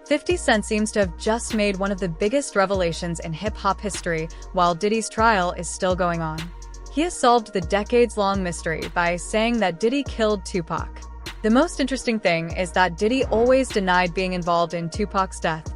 50 Cent seems to have just made one of the biggest revelations in hip-hop history while Diddy's trial is still going on. He has solved the decades-long mystery by saying that Diddy killed Tupac. The most interesting thing is that Diddy always denied being involved in Tupac's death,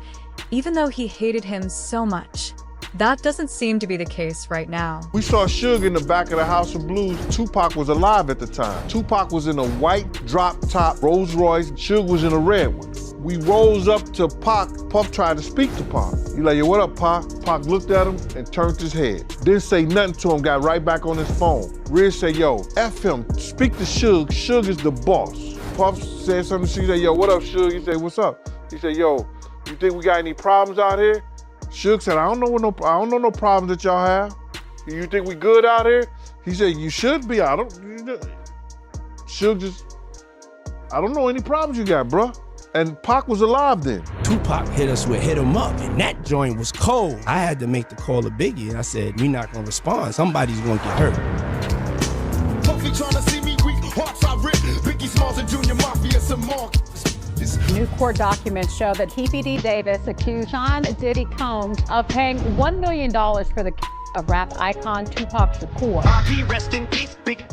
even though he hated him so much. That doesn't seem to be the case right now. We saw Suge in the back of the House of Blues. Tupac was alive at the time. Tupac was in a white drop-top Rolls Royce. Suge was in a red one. We rose up to Pac. Puff tried to speak to Pac. He like, yo, what up, Pac? Pac looked at him and turned his head. Didn't say nothing to him, got right back on his phone. Riz said, yo, F him, speak to Suge. Suge is the boss. Puff said something, she said, yo, what up, Suge? He said, what's up? He said, yo, you think we got any problems out here? Suge said, I don't know no problems that y'all have. You think we good out here? He said, you should be. Suge just, I don't know any problems you got, bruh. And Pac was alive then. Tupac hit us with Hit 'Em Up, and that joint was cold. I had to make the call to Biggie, and I said, we not gonna respond. Somebody's gonna get hurt. Puffy trying to see me weak, hearts I rip. Biggie Smalls and Junior Mafia, some more. New court documents show that TPD Davis accused Sean Diddy Combs of paying $1 million for the of rap icon Tupac Shakur. R.I.P. rest in peace, Big.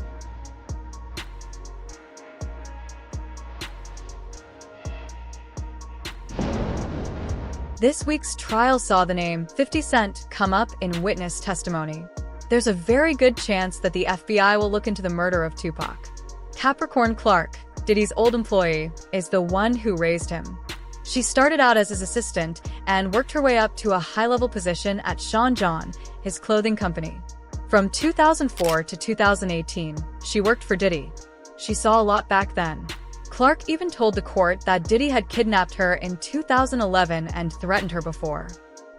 This week's trial saw the name 50 Cent come up in witness testimony. There's a very good chance that the FBI will look into the murder of Tupac. Capricorn Clark, Diddy's old employee, is the one who raised him. She started out as his assistant and worked her way up to a high-level position at Sean John, his clothing company. From 2004 to 2018, she worked for Diddy. She saw a lot back then. Clark even told the court that Diddy had kidnapped her in 2011 and threatened her before.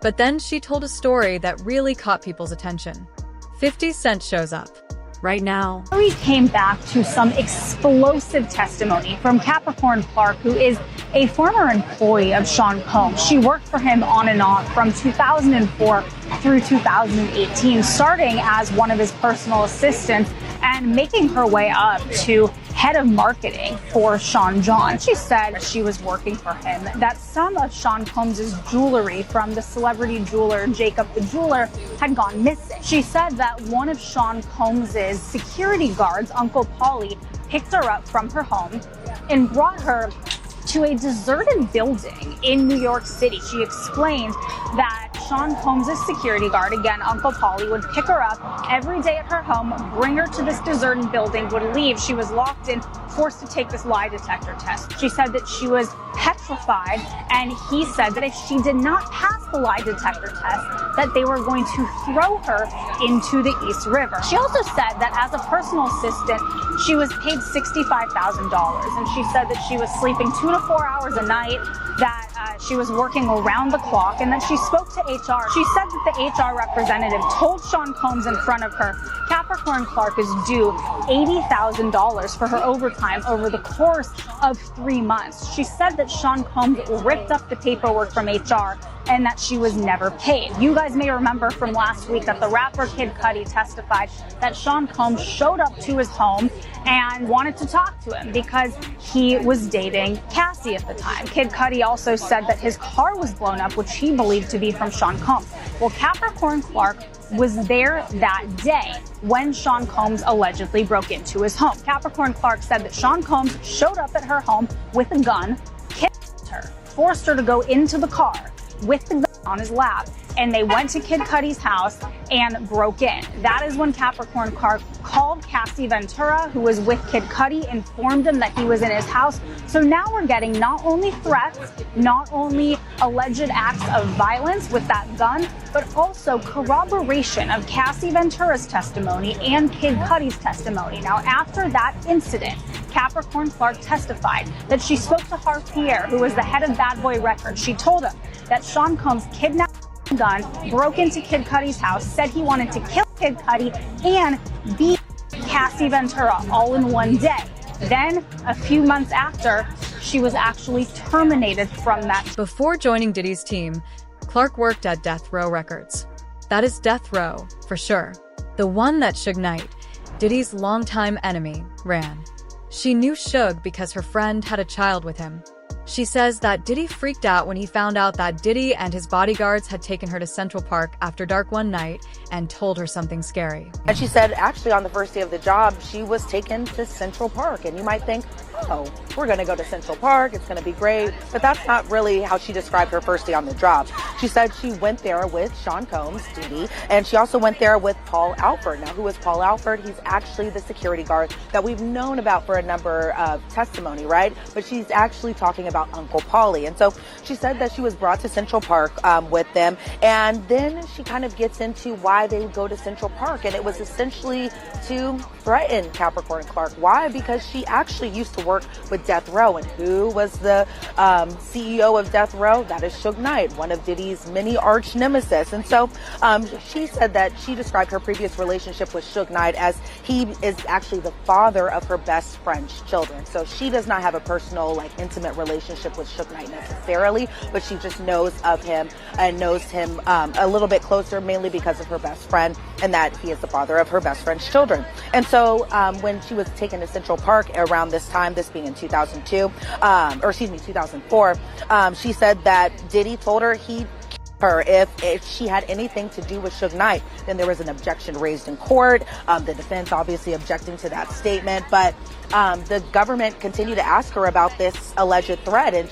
But then she told a story that really caught people's attention. 50 Cent shows up. Right now, we came back to some explosive testimony from Capricorn Clark, who is a former employee of Sean Combs. She worked for him on and off from 2004 through 2018, starting as one of his personal assistants and making her way up to head of marketing for Sean John. She said she was working for him, that some of Sean Combs' jewelry from the celebrity jeweler Jacob the Jeweler had gone missing. She said that one of Sean Combs' security guards, Uncle Paulie, picked her up from her home and brought her to a deserted building in New York City. She explained that Sean Combs' security guard, again, Uncle Paulie, would pick her up every day at her home, bring her to this deserted building, would leave. She was locked in, forced to take this lie detector test. She said that she was petrified, and he said that if she did not pass the lie detector test, that they were going to throw her into the East River. She also said that as a personal assistant, she was paid $65,000, and she said that she was sleeping 2 to 4 hours a night, that she was working around the clock, and that she spoke to HR. She said that the HR representative told Sean Combs in front of her, Capricorn Clark is due $80,000 for her overtime over the course of 3 months. She said that Sean Combs ripped up the paperwork from HR and that she was never paid. You guys may remember from last week that the rapper Kid Cudi testified that Sean Combs showed up to his home and wanted to talk to him because he was dating Cassie at the time. Kid Cudi also said that his car was blown up, which he believed to be from Sean Combs. Well, Capricorn Clark was there that day when Sean Combs allegedly broke into his home. Capricorn Clark said that Sean Combs showed up at her home with a gun, kidnapped her, forced her to go into the car with the gun on his lap, and they went to Kid Cudi's house and broke in. That is when Capricorn Clark called Cassie Ventura, who was with Kid Cudi, informed him that he was in his house. So now we're getting not only threats, not only alleged acts of violence with that gun, but also corroboration of Cassie Ventura's testimony and Kid Cudi's testimony. Now, after that incident, Capricorn Clark testified that she spoke to Harv Pierre, who was the head of Bad Boy Records. She told him that Sean Combs kidnapped a gun, broke into Kid Cudi's house, said he wanted to kill Kid Cudi and beat Cassie Ventura all in one day. Then, a few months after, she was actually terminated from that. Before joining Diddy's team, Clark worked at Death Row Records. That is Death Row, for sure. The one that Suge Knight, Diddy's longtime enemy, ran. She knew Suge because her friend had a child with him. She says that Diddy freaked out when he found out that Diddy and his bodyguards had taken her to Central Park after dark one night and told her something scary. And she said actually on the first day of the job, she was taken to Central Park. And you might think, oh, we're going to go to Central Park. It's going to be great. But that's not really how she described her first day on the job. She said she went there with Sean Combs, Diddy, and she also went there with Paul Alford. Now, who is Paul Alford? He's actually the security guard that we've known about for a number of testimony, right? But she's actually talking about Uncle Paulie. And so she said that she was brought to Central Park with them. And then she kind of gets into why they would go to Central Park. And it was essentially to threaten Capricorn Clark. Why? Because she actually used to work with Death Row. And who was the CEO of Death Row? That is Suge Knight, one of Diddy's many arch nemesis. And so she said that she described her previous relationship with Suge Knight as he is actually the father of her best friend's children. So she does not have a personal, like, intimate relationship with Suge Knight necessarily, but she just knows of him and knows him a little bit closer, mainly because of her best friend, and that he is the father of her best friend's children. And so when she was taken to Central Park around this time, this being in 2004, she said that Diddy told her if she had anything to do with Suge Knight. Then there was an objection raised in court. The defense obviously objecting to that statement, but the government continued to ask her about this alleged threat, and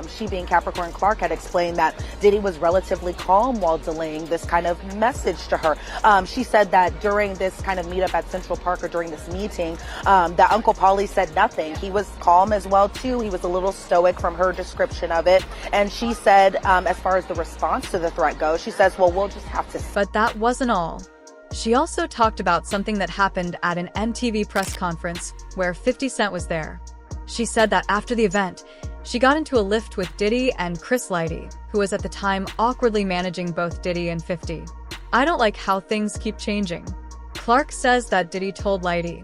she being Capricorn Clark had explained that Diddy was relatively calm while delaying this kind of message to her. She said that during this kind of meetup at Central Park, or during this meeting, that Uncle Paulie said nothing. He was calm as well too. He was a little stoic from her description of it. And she said, as far as the response to the threat goes, she says, well, we'll just have to. But that wasn't all. She also talked about something that happened at an MTV press conference where 50 Cent was there. She said that after the event, she got into a lift with Diddy and Chris Lighty, who was at the time awkwardly managing both Diddy and 50. I don't like how things keep changing. Clark says that Diddy told Lighty,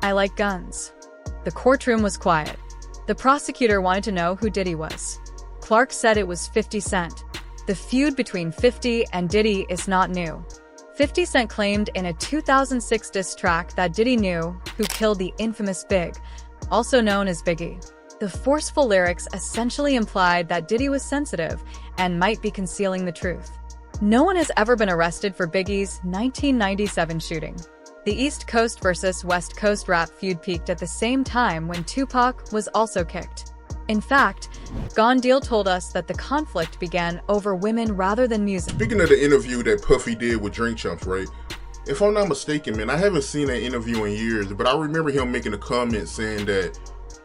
"I like guns." The courtroom was quiet. The prosecutor wanted to know who Diddy was. Clark said it was 50 Cent. The feud between 50 and Diddy is not new. 50 Cent claimed in a 2006 diss track that Diddy knew who killed the infamous Big, also known as Biggie. The forceful lyrics essentially implied that Diddy was sensitive and might be concealing the truth. No one has ever been arrested for Biggie's 1997 shooting. The East Coast versus West Coast rap feud peaked at the same time when Tupac was also kicked. In fact, Gone Deal told us that the conflict began over women rather than music. Speaking of the interview that Puffy did with Drink Champs, right? If I'm not mistaken, man, I haven't seen that interview in years, but I remember him making a comment saying that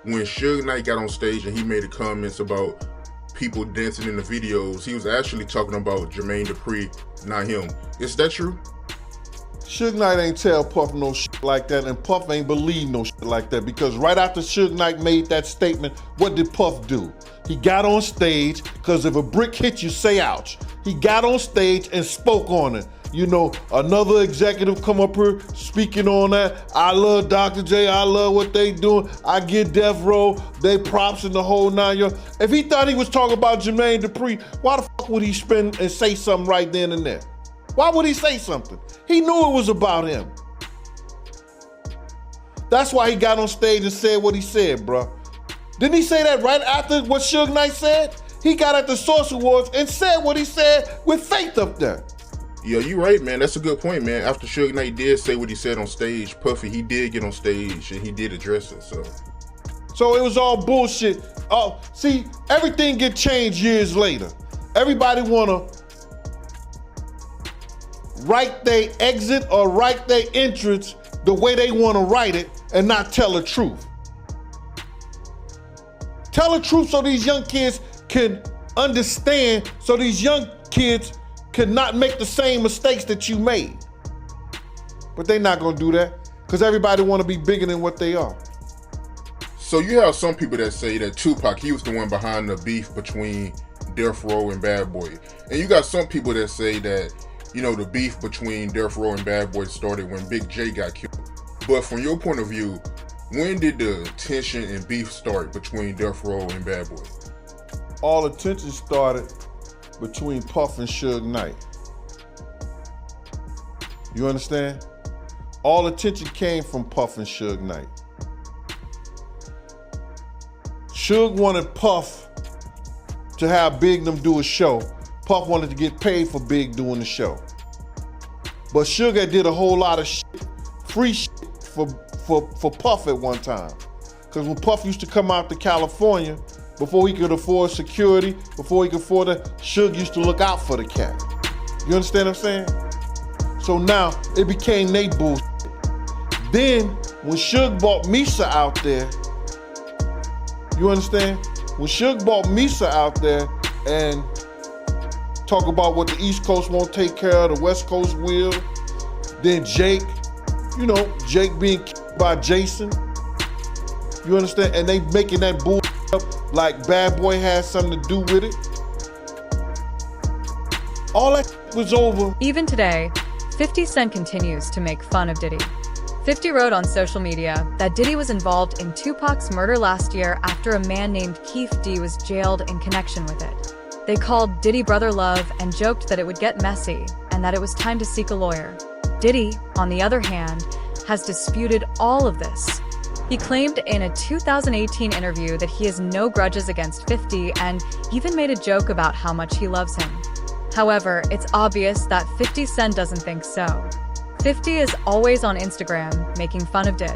when Suge Knight got on stage and he made the comments about people dancing in the videos, he was actually talking about Jermaine Dupri, not him. Is that true? Suge Knight ain't tell Puff no shit like that, and Puff ain't believe no shit like that, because right after Suge Knight made that statement, what did Puff do? He got on stage, because if a brick hits you, say ouch. He got on stage and spoke on it. You know, another executive come up here speaking on that. I love Dr. J, I love what they doing. I get Death Row, they props in the whole 9 yards. If he thought he was talking about Jermaine Dupri, why the fuck would he spin and say something right then and there? Why would he say something? He knew it was about him. That's why he got on stage and said what he said, bro. Didn't he say that right after what Suge Knight said? He got at the Source Awards and said what he said with Faith up there. Yeah, you're right, man. That's a good point, man. After Suge Knight did say what he said on stage, Puffy, he did get on stage and he did address it, So it was all bullshit. Oh, see, everything get changed years later. Everybody wanna write their exit or write their entrance the way they want to write it and not tell the truth. Tell the truth so these young kids can understand, so these young kids can not make the same mistakes that you made. But they're not going to do that because everybody want to be bigger than what they are. So you have some people that say that Tupac, he was the one behind the beef between Death Row and Bad Boy. And you got some people that say that, you know, the beef between Death Row and Bad Boy started when Big J got killed. But from your point of view, when did the tension and beef start between Death Row and Bad Boy? All the tension started between Puff and Suge Knight. You understand? All the tension came from Puff and Suge Knight. Suge wanted Puff to have Big and them do a show. Puff wanted to get paid for Big doing the show. But Suge did a whole lot of shit, free shit for Puff at one time. Because when Puff used to come out to California, before he could afford security, before he could afford it, Suge used to look out for the cat. You understand what I'm saying? So now it became they bullshit. Then when Suge bought Misa out there, you understand? When Suge bought Misa out there and talk about what the East Coast won't take care of, the West Coast will, then Jake, you know, Jake being by Jason, you understand? And they making that bull up like Bad Boy has something to do with it. All that was over. Even today, 50 Cent continues to make fun of Diddy. 50 wrote on social media that Diddy was involved in Tupac's murder last year after a man named Keith D was jailed in connection with it. They called Diddy Brother Love and joked that it would get messy and that it was time to seek a lawyer. Diddy, on the other hand, has disputed all of this. He claimed in a 2018 interview that he has no grudges against 50 and even made a joke about how much he loves him. However, it's obvious that 50 Cent doesn't think so. 50 is always on Instagram making fun of Did.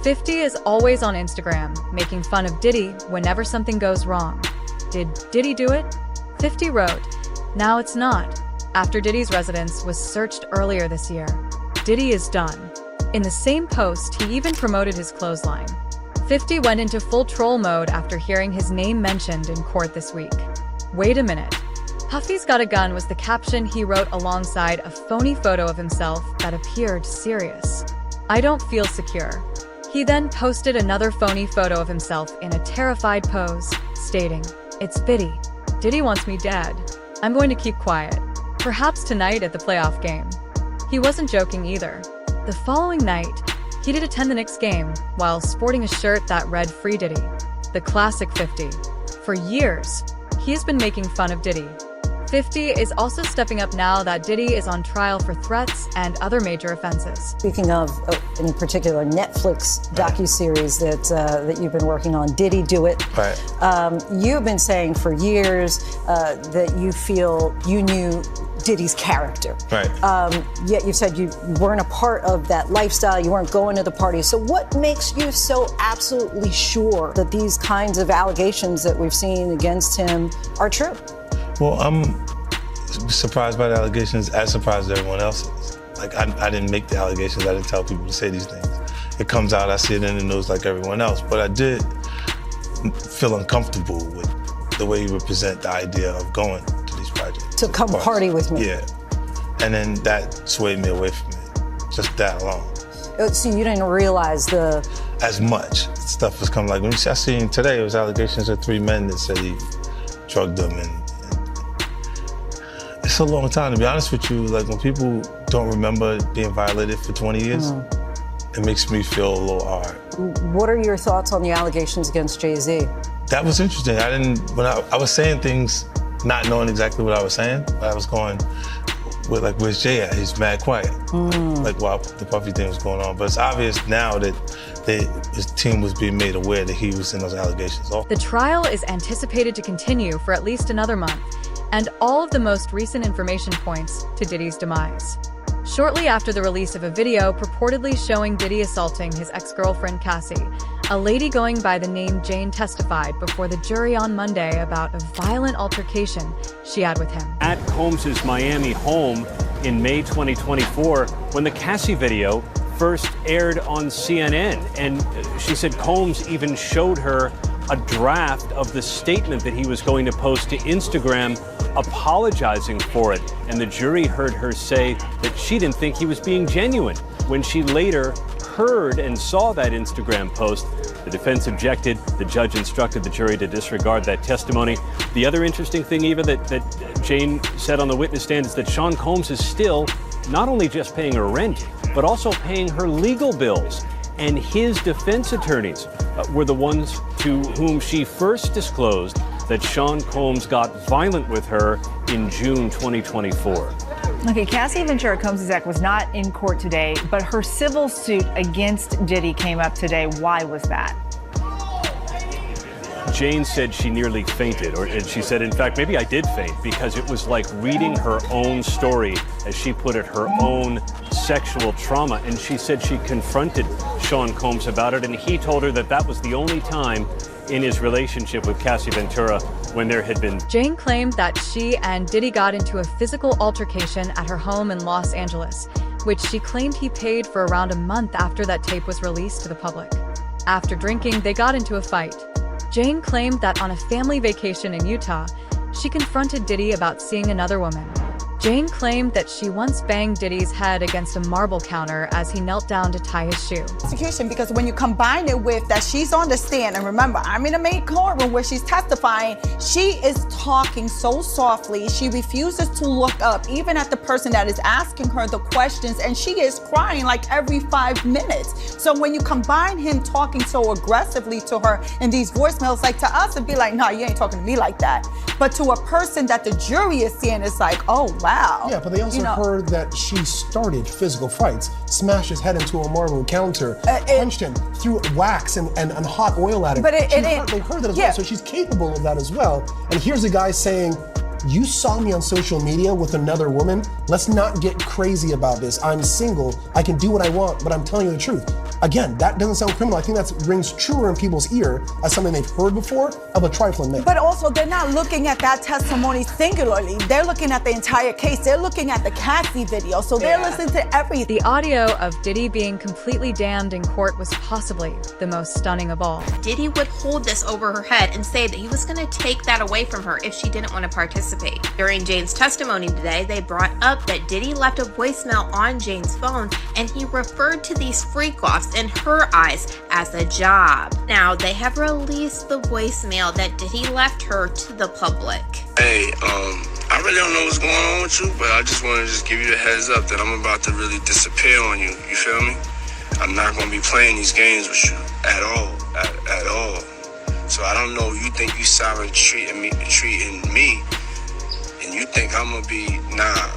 50 is always on Instagram making fun of Diddy whenever something goes wrong. Did Diddy do it? 50 wrote, "Now it's not," after Diddy's residence was searched earlier this year. Diddy is done. In the same post, he even promoted his clothesline. 50 went into full troll mode after hearing his name mentioned in court this week. Wait a minute. Puffy's Got a Gun was the caption he wrote alongside a phony photo of himself that appeared serious. "I don't feel secure." He then posted another phony photo of himself in a terrified pose, stating, "It's Biddy. Diddy wants me dead. I'm going to keep quiet. Perhaps tonight at the playoff game." He wasn't joking either. The following night, he did attend the Knicks game while sporting a shirt that read "Free Diddy," the classic 50. For years, he has been making fun of Diddy. 50 is also stepping up now that Diddy is on trial for threats and other major offenses. Speaking of, in particular, Netflix docuseries that you've been working on, Diddy Do It. Right. You've been saying for years that you feel you knew Diddy's character. Right. Yet you said you weren't a part of that lifestyle, you weren't going to the parties. So what makes you so absolutely sure that these kinds of allegations that we've seen against him are true? Well, I'm surprised by the allegations, as surprised as everyone else is. Like, I didn't make the allegations, I didn't tell people to say these things. It comes out, I see it in the news like everyone else, but I did feel uncomfortable with the way you represent the idea of going to these projects. To come party with me. Yeah. And then that swayed me away from it, just that alone. So you didn't realize as much stuff was coming. Like, when I seen today, it was allegations of 3 men that said he drugged them, and it's a long time, to be honest with you. Like, when people don't remember being violated for 20 years, it makes me feel a little hard. What are your thoughts on the allegations against Jay-Z? That was interesting. When I was saying things, not knowing exactly what I was saying, but I was going with, like, where's Jay at? He's mad quiet. Like, while the Puffy thing was going on. But it's obvious now that his team was being made aware that he was in those allegations. The trial is anticipated to continue for at least another month, and all of the most recent information points to Diddy's demise. Shortly after the release of a video purportedly showing Diddy assaulting his ex-girlfriend Cassie, a lady going by the name Jane testified before the jury on Monday about a violent altercation she had with him. At Combs' Miami home in May 2024, when the Cassie video first aired on CNN, and she said Combs even showed her a draft of the statement that he was going to post to Instagram apologizing for it, and the jury heard her say that she didn't think he was being genuine. When she later heard and saw that Instagram post, the defense objected. The judge instructed the jury to disregard that testimony. The other interesting thing, Eva, that Jane said on the witness stand is that Sean Combs is still not only just paying her rent, but also paying her legal bills. And his defense attorneys were the ones to whom she first disclosed that Sean Combs got violent with her in June 2024. Okay, Cassie Ventura Combs' ex was not in court today, but her civil suit against Diddy came up today. Why was that? Jane said she nearly fainted, and she said, in fact, maybe I did faint because it was like reading her own story, as she put it, her own sexual trauma. And she said she confronted Sean Combs about it, and he told her that that was the only time in his relationship with Cassie Ventura when there had been. Jane claimed that she and Diddy got into a physical altercation at her home in Los Angeles, which she claimed he paid for around a month after that tape was released to the public. After drinking, they got into a fight. Jane claimed that on a family vacation in Utah, she confronted Diddy about seeing another woman. Jane claimed that she once banged Diddy's head against a marble counter as he knelt down to tie his shoe. Prosecution, because when you combine it with that she's on the stand, and remember, I'm in a main courtroom where she's testifying, she is talking so softly, she refuses to look up even at the person that is asking her the questions, and she is crying like every 5 minutes. So when you combine him talking so aggressively to her in these voicemails, like to us it'd be like, no, you ain't talking to me like that. But to a person that the jury is seeing, it's like, oh wow. Yeah, but they also heard that she started physical fights, smashed his head into a marble counter, punched him, threw wax and hot oil at him. But they heard that as well, so she's capable of that as well. And here's a guy saying, you saw me on social media with another woman. Let's not get crazy about this. I'm single. I can do what I want, but I'm telling you the truth. Again, that doesn't sound criminal. I think that rings truer in people's ear as something they've heard before of a trifling man. But also, they're not looking at that testimony singularly. They're looking at the entire case. They're looking at the Cassie video, so they're listening to everything. The audio of Diddy being completely damned in court was possibly the most stunning of all. Diddy would hold this over her head and say that he was going to take that away from her if she didn't want to participate. During Jane's testimony today, they brought up that Diddy left a voicemail on Jane's phone, and he referred to these freak-offs in her eyes as a job. Now, they have released the voicemail that Diddy left her to the public. Hey, I really don't know what's going on with you, but I just want to just give you a heads up that I'm about to really disappear on you. You feel me? I'm not going to be playing these games with you at all, at all. So I don't know, you think you silent treating me, and you think I'm gonna be, nah.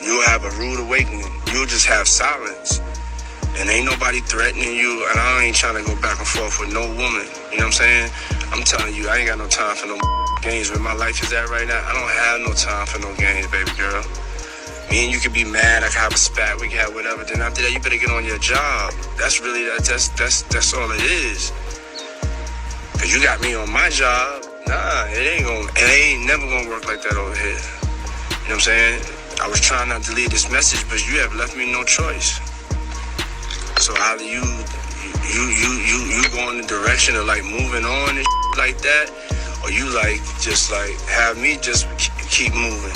You'll have a rude awakening. You'll just have silence. And ain't nobody threatening you, and I ain't trying to go back and forth with no woman. You know what I'm saying? I'm telling you, I ain't got no time for no games. Where my life is at right now, I don't have no time for no games, baby girl. Me and you could be mad, I could have a spat, we could have whatever. Then after that, you better get on your job. That's really, that's all it is. Cause you got me on my job. Nah, it ain't never gonna work like that over here. You know what I'm saying? I was trying not to leave this message, but you have left me no choice. So either you go in the direction of like moving on and like that, or you like just like have me just keep moving.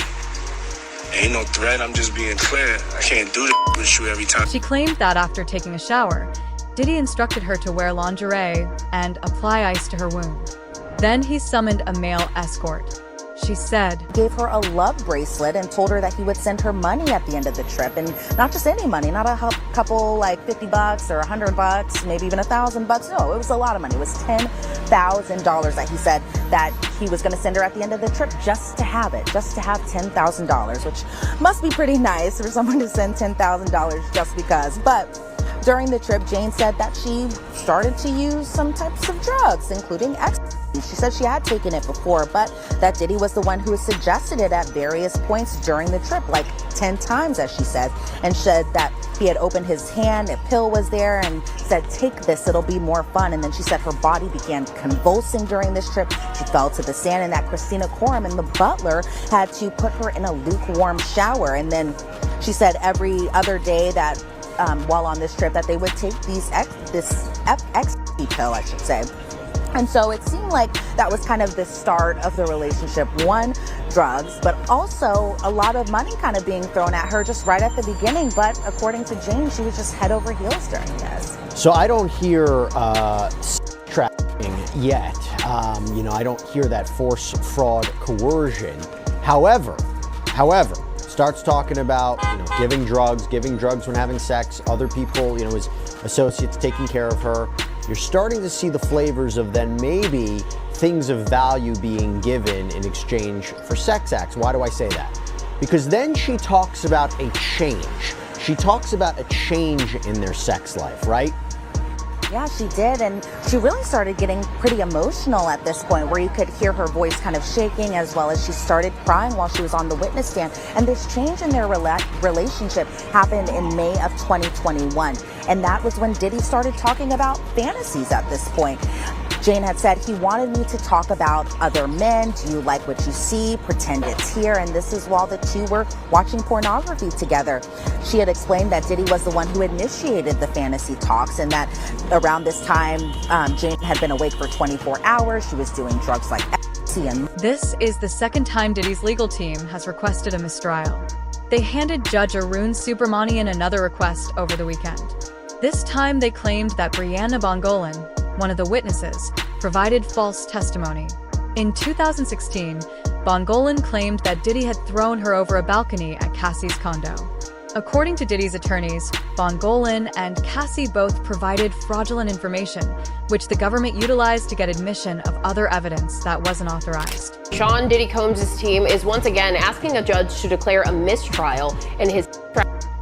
Ain't no threat, I'm just being clear. I can't do this with you every time. She claimed that after taking a shower, Diddy instructed her to wear lingerie and apply ice to her wound. Then he summoned a male escort. She said, Gave her a love bracelet and told her that he would send her money at the end of the trip, and not just any money, not a couple like $50 or $100, maybe even $1,000. No, it was a lot of money. It was $10,000 that he said that he was going to send her at the end of the trip just to have it, just to have $10,000, which must be pretty nice for someone to send $10,000 just because. But during the trip, Jane said that she started to use some types of drugs, including ecstasy. She said she had taken it before, but that Diddy was the one who suggested it at various points during the trip, like 10 times, as she said, and said that he had opened his hand, a pill was there, and said, take this, it'll be more fun. And then she said her body began convulsing during this trip. She fell to the sand, and that Christina Coram and the butler had to put her in a lukewarm shower. And then she said every other day that while on this trip that they would take this ecstasy pill, I should say. And so it seemed like that was kind of the start of the relationship. One, drugs, but also a lot of money kind of being thrown at her just right at the beginning. But according to Jane, she was just head over heels during this. So I don't hear trafficking yet. I don't hear that force, fraud, coercion. However, starts talking about giving drugs when having sex, other people, his associates taking care of her. You're starting to see the flavors of then maybe things of value being given in exchange for sex acts. Why do I say that? Because then she talks about a change. She talks about a change in their sex life, right? Yeah, she did, and she really started getting pretty emotional at this point, where you could hear her voice kind of shaking, as well as she started crying while she was on the witness stand. And this change in their relationship happened in May of 2021, and that was when Diddy started talking about fantasies at this point. Jane had said, he wanted me to talk about other men. Do you like what you see? Pretend it's here. And this is while the two were watching pornography together. She had explained that Diddy was the one who initiated the fantasy talks, and that around this time, Jane had been awake for 24 hours. She was doing drugs like ecstasy and... This is the second time Diddy's legal team has requested a mistrial. They handed Judge Arun Subramanian another request over the weekend. This time they claimed that Brianna Bongolan, one of the witnesses, provided false testimony. In 2016, Bongolan claimed that Diddy had thrown her over a balcony at Cassie's condo. According to Diddy's attorneys, Bongolan and Cassie both provided fraudulent information, which the government utilized to get admission of other evidence that wasn't authorized. Sean Diddy Combs' team is once again asking a judge to declare a mistrial in his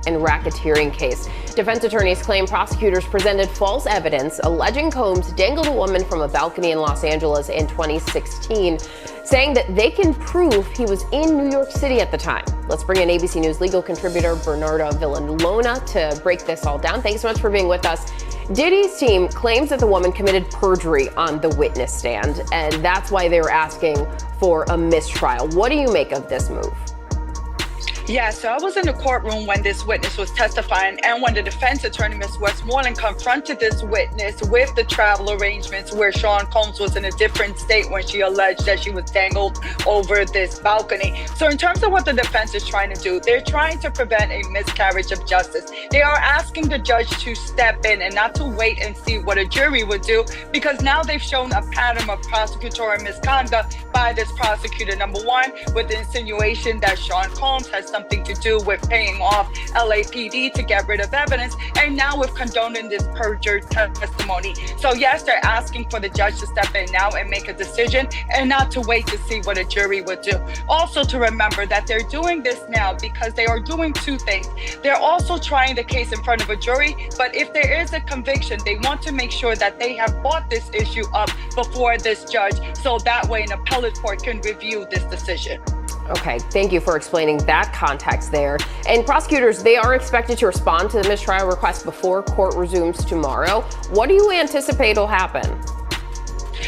and racketeering case. Defense attorneys claim prosecutors presented false evidence alleging Combs dangled a woman from a balcony in Los Angeles in 2016, saying that they can prove he was in New York City at the time. Let's bring in ABC News legal contributor Bernarda Villalona to break this all down. Thanks so much for being with us. Diddy's team claims that the woman committed perjury on the witness stand, and that's why they were asking for a mistrial. What do you make of this move? Yeah, so I was in the courtroom when this witness was testifying, and when the defense attorney, Ms. Westmoreland, confronted this witness with the travel arrangements where Sean Combs was in a different state when she alleged that she was dangled over this balcony. So in terms of what the defense is trying to do, they're trying to prevent a miscarriage of justice. They are asking the judge to step in and not to wait and see what a jury would do, because now they've shown a pattern of prosecutorial misconduct by this prosecutor. Number one, with the insinuation that Sean Combs has something to do with paying off LAPD to get rid of evidence, and now with condoning this perjured testimony. So yes, they're asking for the judge to step in now and make a decision, and not to wait to see what a jury would do. Also to remember that they're doing this now because they are doing two things. They're also trying the case in front of a jury, but if there is a conviction, they want to make sure that they have brought this issue up before this judge, so that way an appellate court can review this decision. Okay, thank you for explaining that context there. And prosecutors, they are expected to respond to the mistrial request before court resumes tomorrow. What do you anticipate will happen?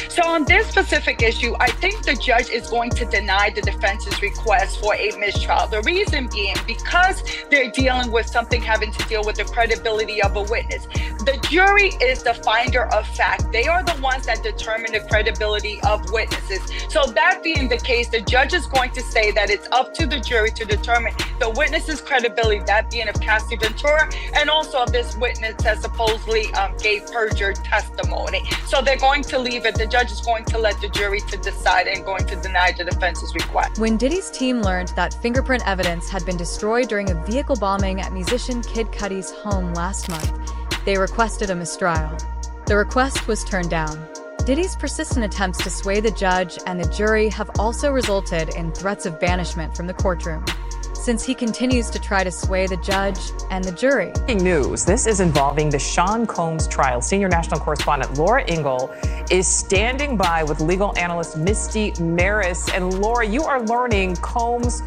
So on this specific issue, I think the judge is going to deny the defense's request for a mistrial. The reason being because they're dealing with something having to deal with the credibility of a witness. The jury is the finder of fact. They are the ones that determine the credibility of witnesses. So that being the case, the judge is going to say that it's up to the jury to determine the witness's credibility, that being of Cassie Ventura, and also of this witness that supposedly gave perjured testimony. So they're going to leave it. The judge is going to let the jury to decide and going to deny the defense's request. When Diddy's team learned that fingerprint evidence had been destroyed during a vehicle bombing at musician Kid Cudi's home last month, they requested a mistrial. The request was turned down. Diddy's persistent attempts to sway the judge and the jury have also resulted in threats of banishment from the courtroom, since he continues to try to sway the judge and the jury. Breaking news. This is involving the Sean Combs trial. Senior national correspondent Laura Ingle is standing by with legal analyst Misty Maris. And Laura, you are learning Combs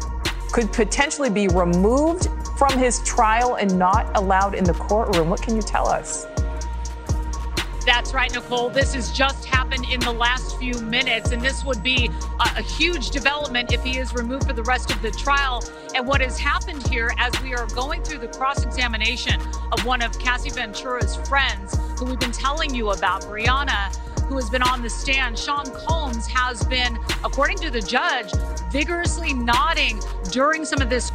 could potentially be removed from his trial and not allowed in the courtroom. What can you tell us? That's right, Nicole. This has just happened in the last few minutes, and this would be a huge development if he is removed for the rest of the trial. And what has happened here, as we are going through the cross-examination of one of Cassie Ventura's friends, who we've been telling you about, Brianna, who has been on the stand, Sean Combs has been, according to the judge, vigorously nodding during some of this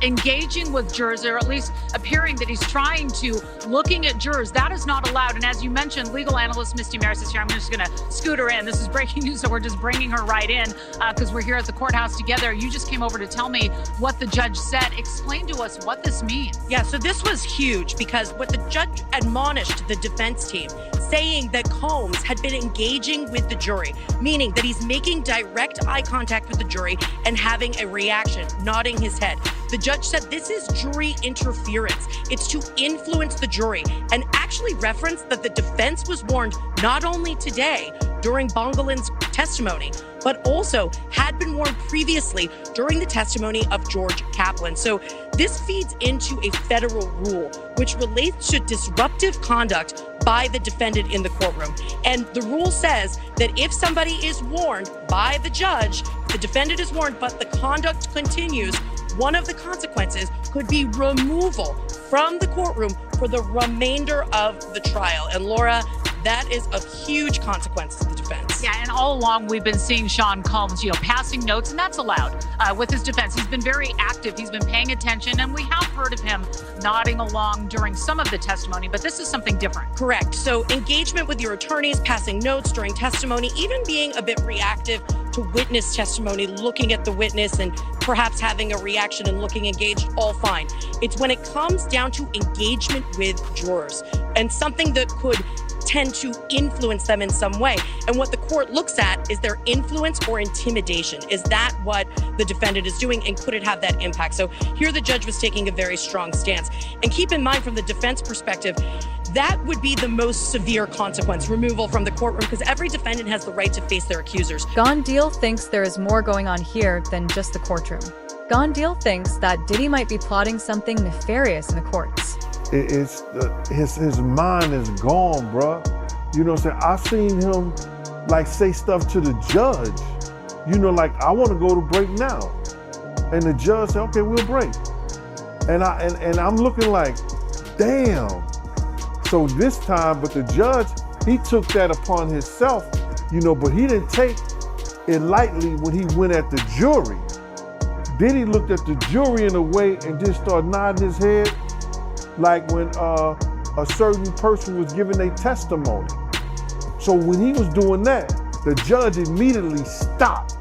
engaging with jurors, or at least appearing that he's trying to, looking at jurors. That is not allowed. And as you mentioned, legal analyst Misty Maris is here. I'm just going to scoot her in. This is breaking news, so we're just bringing her right in because we're here at the courthouse together. You just came over to tell me what the judge said. Explain to us what this means. Yeah, so this was huge because what the judge admonished the defense team, saying that Combs had been engaging with the jury, meaning that he's making direct eye contact with the jury and having a reaction, nodding his head. The judge judge said this is jury interference. It's to influence the jury, and actually referenced that the defense was warned not only today during Bongolin's testimony, but also had been warned previously during the testimony of George Kaplan. So this feeds into a federal rule which relates to disruptive conduct by the defendant in the courtroom. And the rule says that if somebody is warned by the judge, the defendant is warned, but the conduct continues, one of the consequences could be removal from the courtroom for the remainder of the trial. And Laura, that is a huge consequence to the defense. Yeah, and all along we've been seeing Sean Combs, passing notes, and that's allowed with his defense. He's been very active. He's been paying attention, and we have heard of him nodding along during some of the testimony, but this is something different. Correct. So engagement with your attorneys, passing notes during testimony, even being a bit reactive to witness testimony, looking at the witness and perhaps having a reaction and looking engaged, all fine. It's when it comes down to engagement with jurors and something that could tend to influence them in some way. And what the court looks at is their influence or intimidation. Is that what the defendant is doing, and could it have that impact? So here the judge was taking a very strong stance. And keep in mind, from the defense perspective, that would be the most severe consequence, removal from the courtroom, because every defendant has the right to face their accusers. Gondil thinks there is more going on here than just the courtroom. Gondil thinks that Diddy might be plotting something nefarious in the courts. His mind is gone, bruh. You know what I'm saying? I seen him say stuff to the judge. I want to go to break now. And the judge said, okay, we'll break. And I'm looking like, damn. So this time, but the judge, he took that upon himself, but he didn't take it lightly when he went at the jury. Diddy looked at the jury in a way and just started nodding his head, like when a certain person was giving their testimony. So when he was doing that, the judge immediately stopped,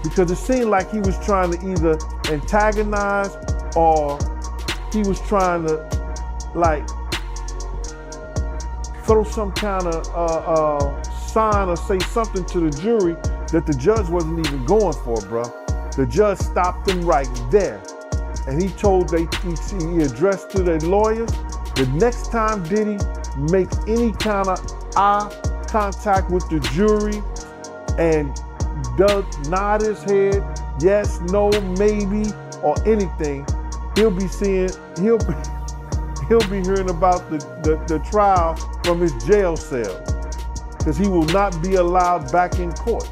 because it seemed like he was trying to either antagonize or he was trying to throw some kind of sign or say something to the jury that the judge wasn't even going for, bruh. The judge stopped him right there. And he addressed to the lawyers, the next time Diddy makes any kind of eye contact with the jury and does nod his head, yes, no, maybe, or anything, he'll be hearing about the trial from his jail cell, because he will not be allowed back in court.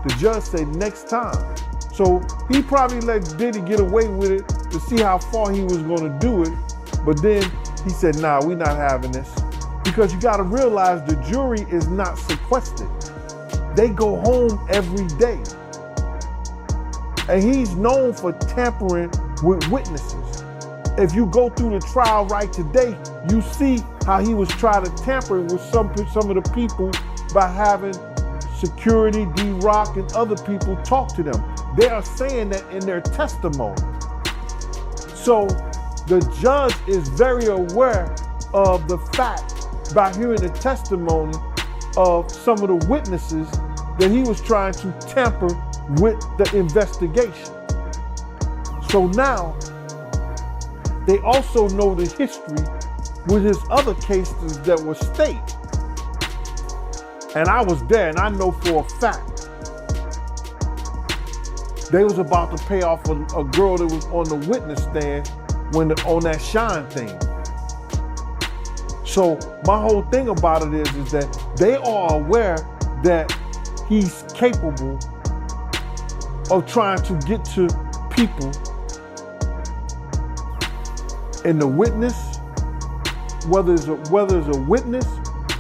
The judge said next time. So he probably let Diddy get away with it to see how far he was going to do it. But then he said, nah, we're not having this. Because you got to realize the jury is not sequestered. They go home every day. And he's known for tampering with witnesses. If you go through the trial right today, you see how he was trying to tamper with some of the people by having security, D-Rock, and other people talk to them. They are saying that in their testimony. So the judge is very aware of the fact, by hearing the testimony of some of the witnesses, that he was trying to tamper with the investigation. So now, they also know the history with his other cases that were state. And I was there, and I know for a fact they was about to pay off a girl that was on the witness stand on that Shine thing. So my whole thing about it is that they are aware that he's capable of trying to get to people in the witness, whether it's a witness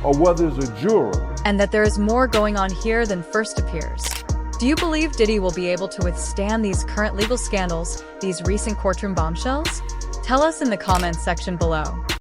or whether it's a juror. And that there is more going on here than first appears. Do you believe Diddy will be able to withstand these current legal scandals, these recent courtroom bombshells? Tell us in the comments section below.